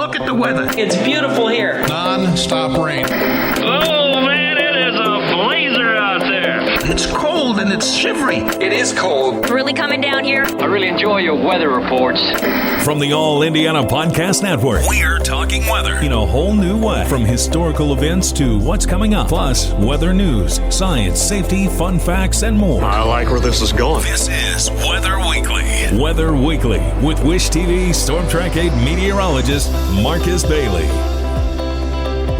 Look at the weather. It's beautiful here. Non-stop rain. Oh, man, it is a blazer out there. It's cold and it's shivery. It is cold. It's really coming down here. I really enjoy your weather reports. From the All Indiana Podcast Network, we're talking weather in a whole new way. From historical events to what's coming up, plus weather news, science, safety, fun facts, and more. I like where this is going. This is Weather Weekly. Weather Weekly with Wish TV Storm Track 8 meteorologist Marcus Bailey.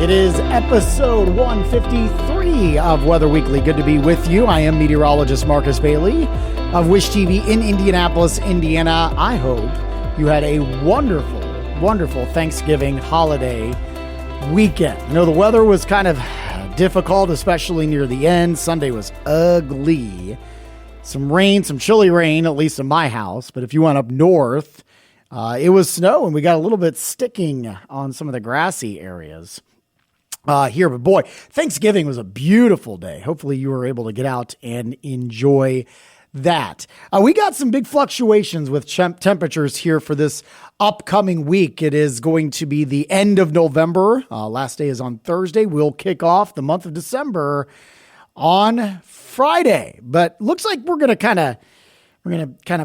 It is episode 153 of Weather Weekly. Good to be with you. I am meteorologist Marcus Bailey of Wish TV in Indianapolis, Indiana. I hope you had a wonderful, wonderful Thanksgiving holiday weekend. You know, the weather was kind of difficult, especially near the end. Sunday was ugly. Some rain, some chilly rain, at least in my house. But if you went up north, it was snow, and we got a little bit sticking on some of the grassy areas here. But boy, Thanksgiving was a beautiful day. Hopefully you were able to get out and enjoy that. We got some big fluctuations with temperatures here for this upcoming week. It is going to be the end of November. Last day is on Thursday. We'll kick off the month of December on Friday, but looks like we're going to kind of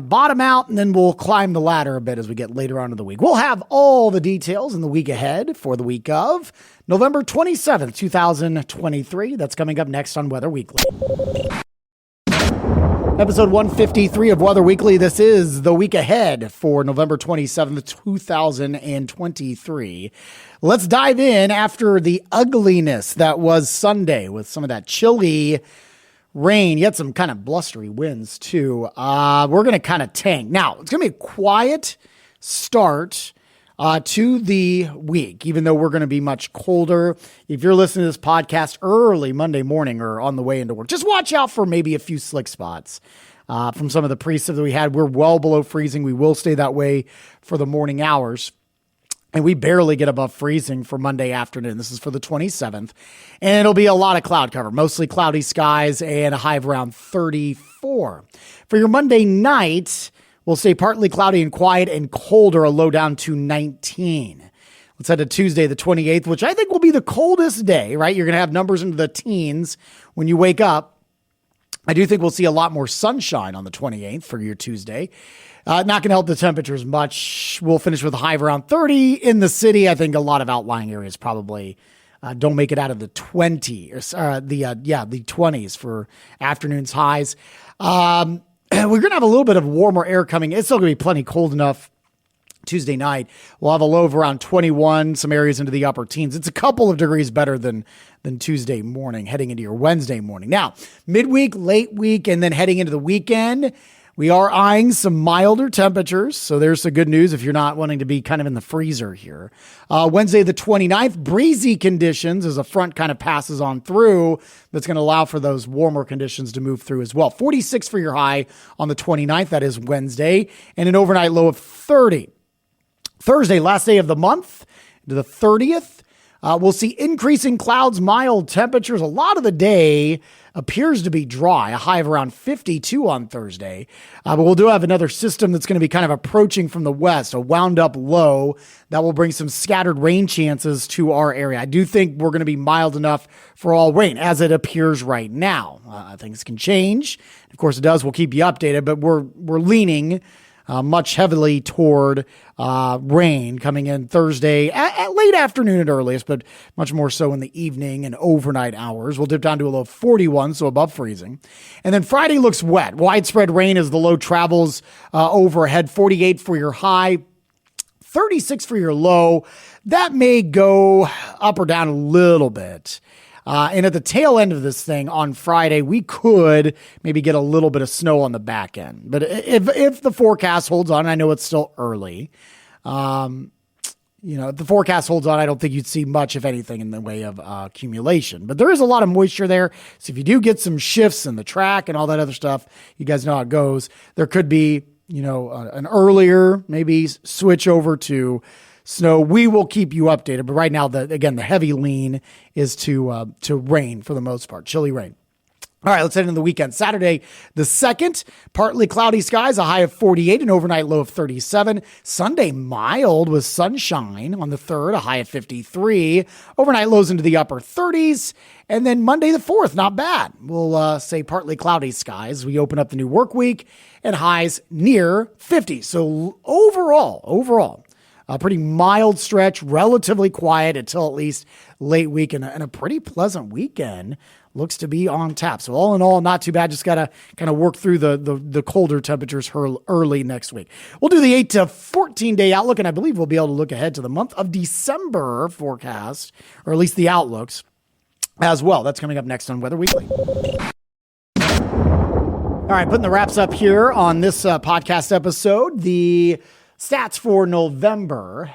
bottom out, and then we'll climb the ladder a bit as we get later on in the week. We'll have all the details in the week ahead for the week of November 27th, 2023. That's coming up next on Weather Weekly. Episode 153 of Weather Weekly. This is the week ahead for November 27th, 2023. Let's dive in after the ugliness that was Sunday with some of that chilly rain. You had some kind of blustery winds too. We're going to kind of tank. Now, it's going to be a quiet start to the week, even though we're going to be much colder. If you're listening to this podcast early Monday morning or on the way into work, just watch out for maybe a few slick spots from some of the precip that we had. We're well below freezing. We will stay that way for the morning hours. And we barely get above freezing for Monday afternoon. This is for the 27th. And it'll be a lot of cloud cover, mostly cloudy skies and a high of around 34. For your Monday night, we'll stay partly cloudy and quiet and colder, a low down to 19. Let's head to Tuesday, the 28th, which I think will be the coldest day, right? You're going to have numbers into the teens when you wake up. I do think we'll see a lot more sunshine on the 28th for your Tuesday. Not going to help the temperatures much. We'll finish with a high of around 30 in the city. I think a lot of outlying areas probably don't make it out of the 20s for afternoons highs. We're going to have a little bit of warmer air coming. It's still going to be plenty cold enough Tuesday night. We'll have a low of around 21, some areas into the upper teens. It's a couple of degrees better than Tuesday morning, heading into your Wednesday morning. Now, midweek, late week, and then heading into the weekend, we are eyeing some milder temperatures. So there's the good news if you're not wanting to be kind of in the freezer here. Wednesday, the 29th, breezy conditions as a front kind of passes on through. That's going to allow for those warmer conditions to move through as well. 46 for your high on the 29th. That is Wednesday. And an overnight low of 30. Thursday, last day of the month, to the 30th. We'll see increasing clouds, mild temperatures. A lot of the day appears to be dry, a high of around 52 on Thursday. But we'll do have another system that's going to be kind of approaching from the west, a wound up low that will bring some scattered rain chances to our area. I do think we're going to be mild enough for all rain as it appears right now. Things can change. Of course it does. We'll keep you updated, but we're leaning much heavily toward rain coming in Thursday at late afternoon at earliest, but much more so in the evening and overnight hours. We'll dip down to a low of 41, so above freezing. And then Friday looks wet. Widespread rain as the low travels overhead. 48 for your high, 36 for your low. That may go up or down a little bit. And at the tail end of this thing on Friday, we could maybe get a little bit of snow on the back end. But if the forecast holds on, I know it's still early. If the forecast holds on, I don't think you'd see much, if anything, in the way of accumulation. But there is a lot of moisture there. So if you do get some shifts in the track and all that other stuff, you guys know how it goes. There could be, an earlier maybe switch over to snow. We will keep you updated, but right now, the heavy lean is to rain for the most part, chilly rain. All right, let's head into the weekend. Saturday, the 2nd, partly cloudy skies, a high of 48, an overnight low of 37. Sunday, mild with sunshine on the 3rd, a high of 53. Overnight lows into the upper 30s. And then Monday, the 4th, not bad. We'll say partly cloudy skies. We open up the new work week and highs near 50. So overall, a pretty mild stretch, relatively quiet until at least late week, and a pretty pleasant weekend looks to be on tap. So all in all, not too bad. Just got to kind of work through the colder temperatures early next week. We'll do the 8 to 14 day outlook, and I believe we'll be able to look ahead to the month of December forecast, or at least the outlooks as well. That's coming up next on Weather Weekly. All right, putting the wraps up here on this podcast episode. The stats for November,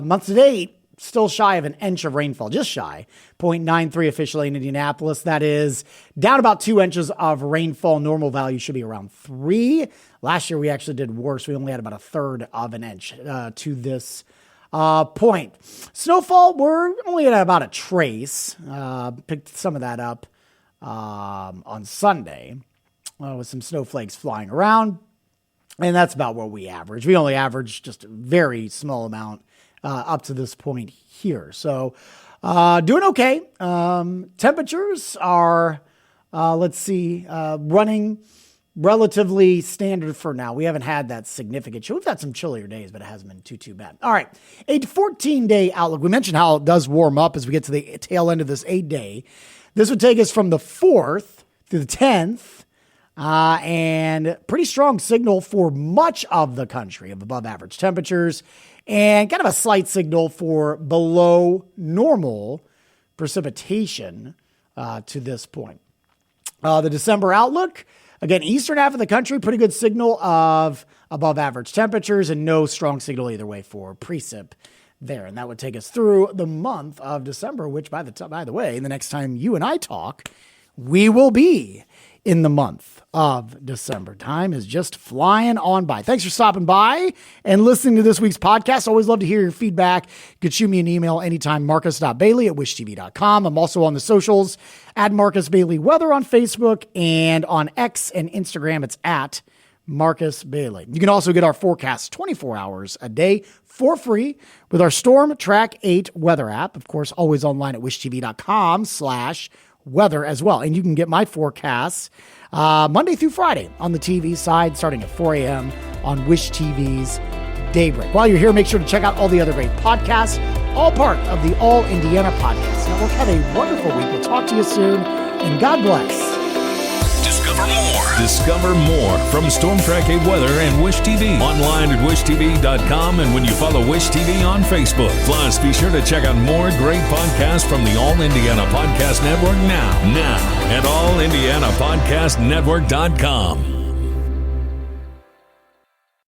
month to date, still shy of an inch of rainfall, just shy, 0.93 officially in Indianapolis. That is down about 2 inches of rainfall. Normal value should be around 3. Last year, we actually did worse. We only had about 1/3 of an inch to this point. Snowfall, we're only at about a trace. Picked some of that up on Sunday with some snowflakes flying around. And that's about what we average. We only average just a very small amount up to this point here. So doing okay. Temperatures are, running relatively standard for now. We haven't had that significant chill. We've had some chillier days, but it hasn't been too bad. All right, a 14-day outlook. We mentioned how it does warm up as we get to the tail end of this 8-day. This would take us from the 4th through the 10th. And pretty strong signal for much of the country of above average temperatures, and kind of a slight signal for below normal precipitation to this point. The December outlook, again, eastern half of the country, pretty good signal of above average temperatures, and no strong signal either way for precip there. And that would take us through the month of December, which by the way, the next time you and I talk, we will be in the month of December. Time is just flying on by. Thanks for stopping by and listening to this week's podcast. Always love to hear your feedback. You can shoot me an email anytime, marcus.bailey@wishtv.com. I'm also on the socials at Marcus Bailey Weather on Facebook, and on X and Instagram, it's at Marcus Bailey. You can also get our forecast 24 hours a day for free with our Storm Track 8 weather app. Of course, always online at wishtv.com/weather as well. And you can get my forecasts Monday through Friday on the TV side, starting at 4 a.m. on Wish TV's Daybreak. While you're here, make sure to check out all the other great podcasts, all part of the All Indiana Podcast Network. Have a wonderful week. We'll talk to you soon, and God bless. Discover more from Storm Track 8 Weather and Wish TV. Online at wishtv.com, and when you follow Wish TV on Facebook. Plus, be sure to check out more great podcasts from the All Indiana Podcast Network now at allindianapodcastnetwork.com.